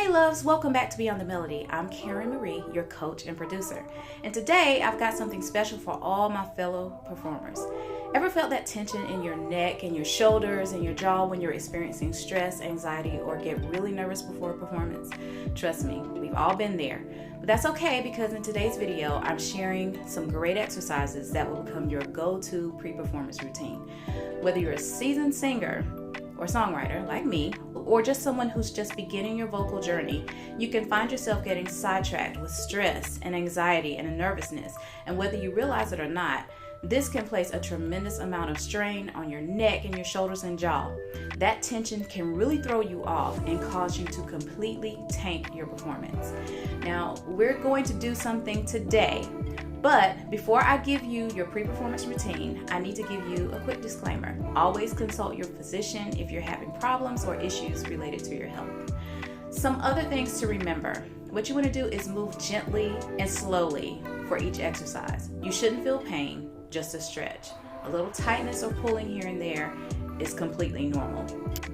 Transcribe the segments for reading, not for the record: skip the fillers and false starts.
Hey loves, welcome back to Beyond the Melody. I'm Karen Marie, your coach and producer. And today I've got something special for all my fellow performers. Ever felt that tension in your neck and your shoulders and your jaw when you're experiencing stress, anxiety, or get really nervous before a performance? Trust me, we've all been there. But that's okay, because in today's video, I'm sharing some great exercises that will become your go-to pre-performance routine. Whether you're a seasoned singer or songwriter like me, or just someone who's just beginning your vocal journey, you can find yourself getting sidetracked with stress and anxiety and nervousness. And whether you realize it or not, this can place a tremendous amount of strain on your neck and your shoulders and jaw. That tension can really throw you off and cause you to completely tank your performance. Now, we're going to do something today, but before I give you your pre-performance routine, I need to give you a quick disclaimer. Always consult your physician if you're having problems or issues related to your health. Some other things to remember. What you want to do is move gently and slowly for each exercise. You shouldn't feel pain, just a stretch. A little tightness or pulling here and there is completely normal.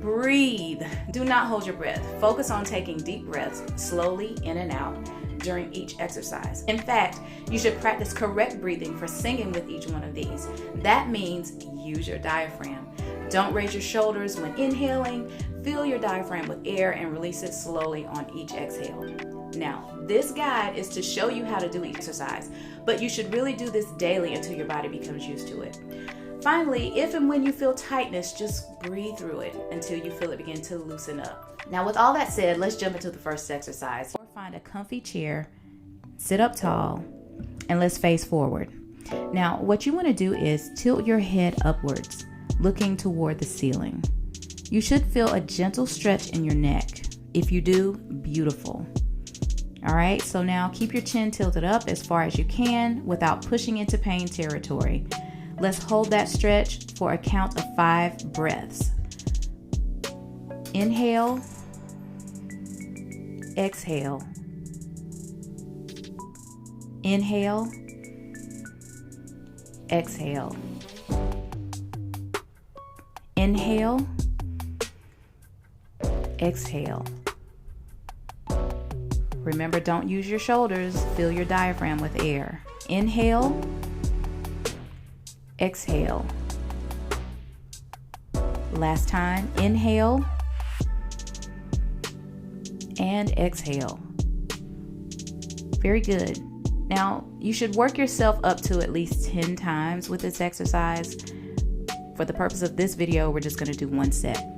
Breathe. Do not hold your breath. Focus on taking deep breaths slowly in and out during each exercise. In fact, you should practice correct breathing for singing with each one of these. That means use your diaphragm. Don't raise your shoulders when inhaling. Fill your diaphragm with air and release it slowly on each exhale. Now, this guide is to show you how to do each exercise, but you should really do this daily until your body becomes used to it. Finally, if and when you feel tightness, just breathe through it until you feel it begin to loosen up. Now, with all that said, let's jump into the first exercise. Find a comfy chair, sit up tall, and let's face forward. Now, what you want to do is tilt your head upwards, looking toward the ceiling. You should feel a gentle stretch in your neck. If you do, beautiful. All right, so now keep your chin tilted up as far as you can without pushing into pain territory. Let's hold that stretch for a count of 5 breaths. Inhale. Exhale. Inhale. Exhale. Inhale. Exhale. Remember, don't use your shoulders. Fill your diaphragm with air. Inhale. Exhale. Last time. Inhale. And exhale. Very good. Now, you should work yourself up to at least 10 times with this exercise. For the purpose of this video, we're just going to do 1 set.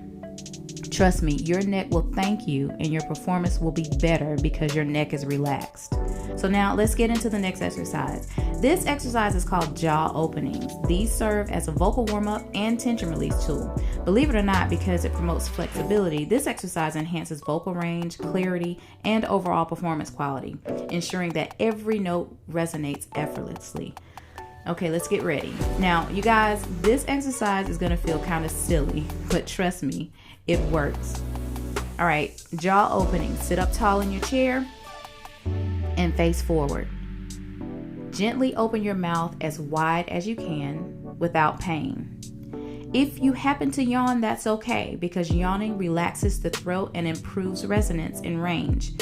Trust me, your neck will thank you and your performance will be better because your neck is relaxed. So now let's get into the next exercise. This exercise is called jaw openings. These serve as a vocal warm-up and tension release tool. Believe it or not, because it promotes flexibility, this exercise enhances vocal range, clarity, and overall performance quality, ensuring that every note resonates effortlessly. Okay, let's get ready. Now, you guys, this exercise is gonna feel kind of silly, but trust me, it works. All right, jaw opening. Sit up tall in your chair and face forward. Gently open your mouth as wide as you can without pain. If you happen to yawn, that's okay, because yawning relaxes the throat and improves resonance and range.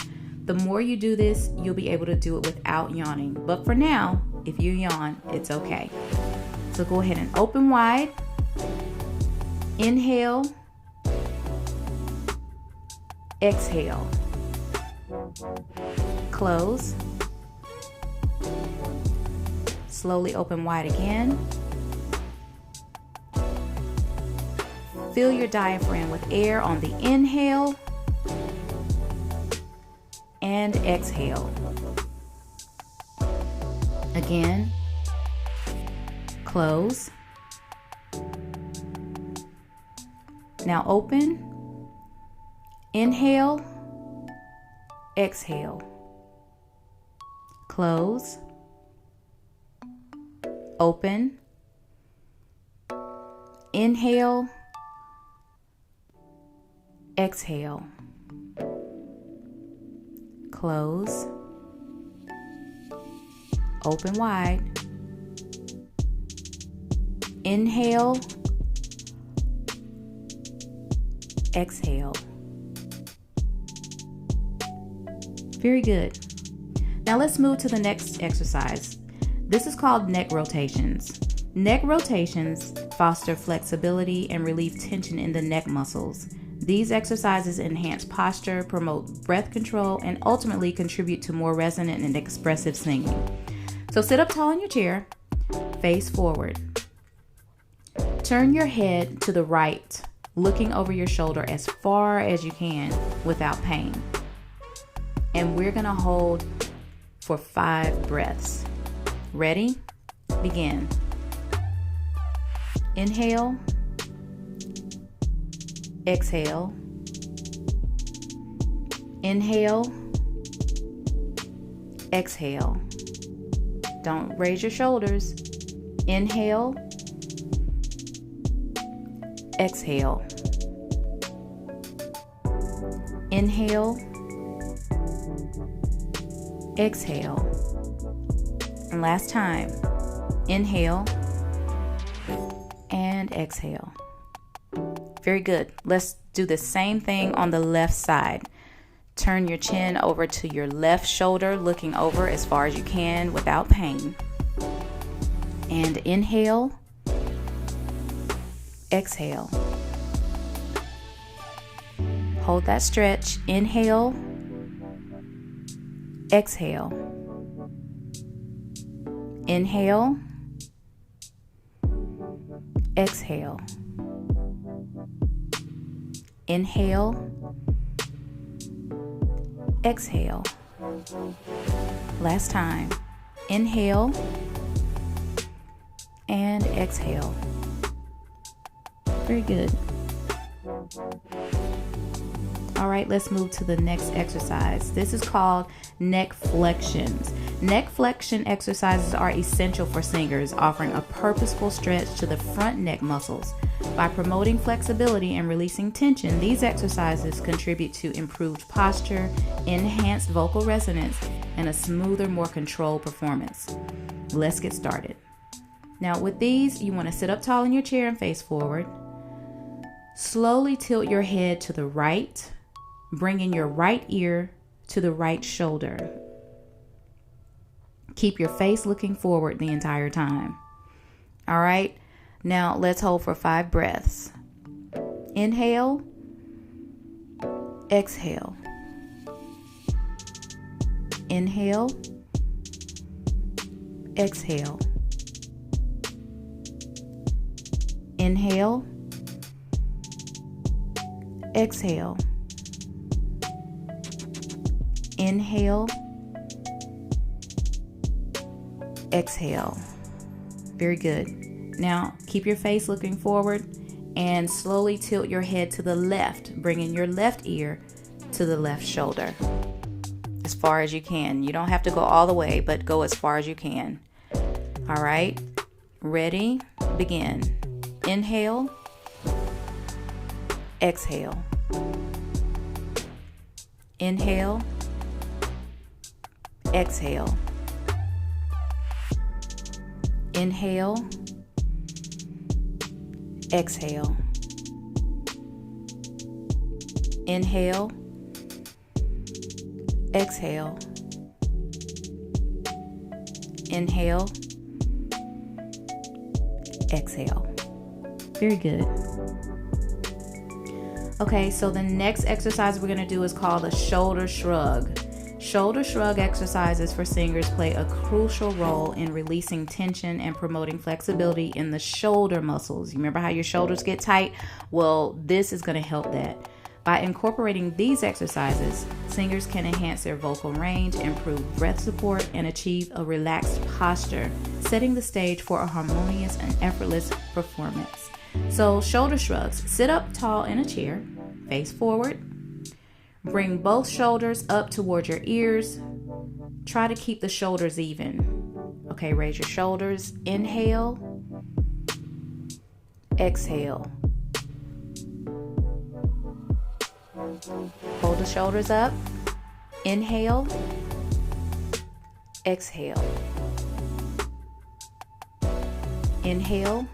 The more you do this, you'll be able to do it without yawning. But for now, if you yawn, it's okay. So go ahead and open wide. Inhale. Exhale. Close. Slowly open wide again. Fill your diaphragm with air on the inhale and exhale. Again. Close. Now open. Inhale. Exhale. Close. Open. Inhale. Exhale. Close. Open wide. Inhale. Exhale. Very good. Now let's move to the next exercise. This is called neck rotations. Neck rotations foster flexibility and relieve tension in the neck muscles. These exercises enhance posture, promote breath control, and ultimately contribute to more resonant and expressive singing. So sit up tall in your chair, face forward. Turn your head to the right, looking over your shoulder as far as you can without pain. And we're going to hold for 5 breaths. Ready? Begin. Inhale. Exhale. Inhale. Exhale. Don't raise your shoulders. Inhale. Exhale. Inhale. Exhale. And last time. Inhale and exhale. Very good. Let's do the same thing on the left side. Turn your chin over to your left shoulder, looking over as far as you can without pain. And inhale. Exhale. Hold that stretch. Inhale. Exhale. Inhale. Exhale. Inhale. Exhale. Last time. Inhale and exhale. Very good. All right, let's move to the next exercise. This is called neck flexions. Neck flexion exercises are essential for singers, offering a purposeful stretch to the front neck muscles. By promoting flexibility and releasing tension, these exercises contribute to improved posture, enhanced vocal resonance, and a smoother, more controlled performance. Let's get started. Now with these, you want to sit up tall in your chair and face forward. Slowly tilt your head to the right, bringing your right ear to the right shoulder. Keep your face looking forward the entire time. All right, now let's hold for 5 breaths. Inhale, exhale. Inhale, exhale. Inhale, exhale. Inhale, exhale. Very good. Now keep your face looking forward and slowly tilt your head to the left, bringing your left ear to the left shoulder as far as you can. You don't have to go all the way, but go as far as you can. All right, ready? Begin. Inhale, exhale. Inhale, exhale. Inhale, exhale. Inhale, exhale. Inhale, exhale. Very good. Okay, so the next exercise we're going to do is called a shoulder shrug. Shoulder shrug exercises for singers play a crucial role in releasing tension and promoting flexibility in the shoulder muscles. You remember how your shoulders get tight? Well, this is going to help that. By incorporating these exercises, singers can enhance their vocal range, improve breath support, and achieve a relaxed posture, setting the stage for a harmonious and effortless performance. So, shoulder shrugs. Sit up tall in a chair, face forward. Bring both shoulders up toward your ears. Try to keep the shoulders even. Okay, raise your shoulders. Inhale. Exhale. Hold the shoulders up. Inhale. Exhale. Inhale.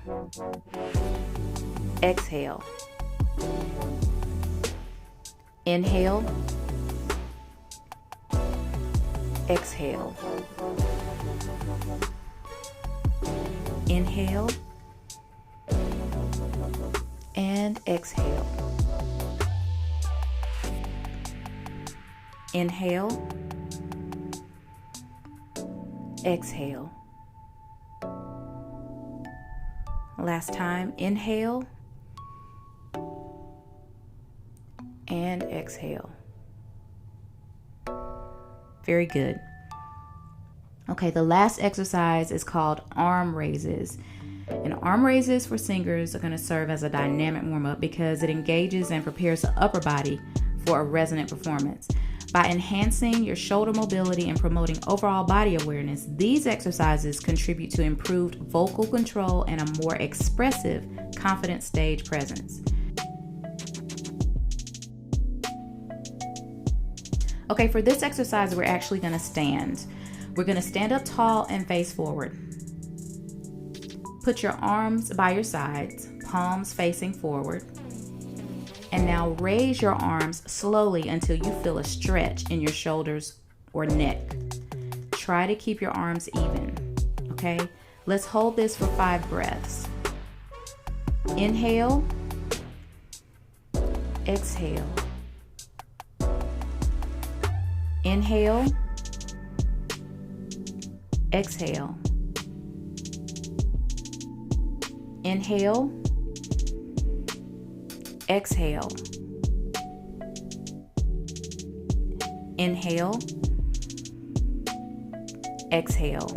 Exhale. Inhale. exhale. Inhale and exhale. Inhale, exhale. Last time, inhale and exhale. Very good. Okay, the last exercise is called arm raises. And arm raises for singers are going to serve as a dynamic warm-up because it engages and prepares the upper body for a resonant performance. By enhancing your shoulder mobility and promoting overall body awareness, these exercises contribute to improved vocal control and a more expressive, confident stage presence. Okay, for this exercise, we're actually going to stand. We're going to stand up tall and face forward. Put your arms by your sides, palms facing forward. And now raise your arms slowly until you feel a stretch in your shoulders or neck. Try to keep your arms even, okay? Let's hold this for 5 breaths. Inhale, exhale. Inhale, exhale. Inhale, exhale. Inhale, exhale.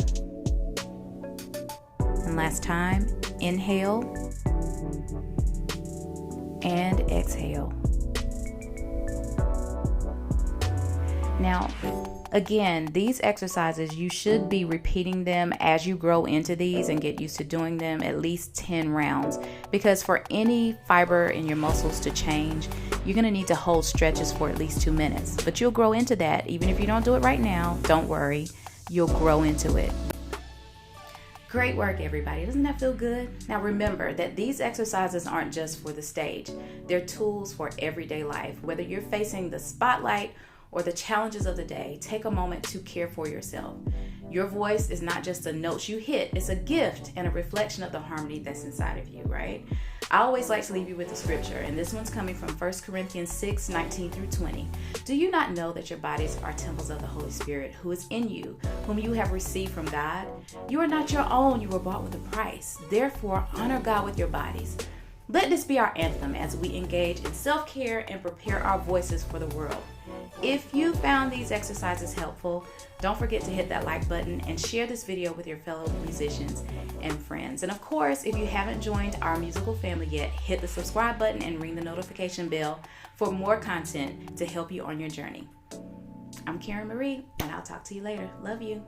And last time, inhale and exhale. Now, again, these exercises, you should be repeating them as you grow into these and get used to doing them at least 10 rounds. Because for any fiber in your muscles to change, you're going to need to hold stretches for at least 2 minutes. But you'll grow into that. Even if you don't do it right now, don't worry. You'll grow into it. Great work, everybody. Doesn't that feel good? Now remember that these exercises aren't just for the stage. They're tools for everyday life. Whether you're facing the spotlight or the challenges of the day, take a moment to care for yourself. Your voice is not just the notes you hit, it's a gift and a reflection of the harmony that's inside of you, right? I always like to leave you with a scripture, and this one's coming from 1 Corinthians 6, 19 through 20. Do you not know that your bodies are temples of the Holy Spirit who is in you, whom you have received from God? You are not your own, you were bought with a price. Therefore, honor God with your bodies. Let this be our anthem as we engage in self-care and prepare our voices for the world. If you found these exercises helpful, don't forget to hit that like button and share this video with your fellow musicians and friends. And of course, if you haven't joined our musical family yet, hit the subscribe button and ring the notification bell for more content to help you on your journey. I'm Karen Marie, and I'll talk to you later. Love you.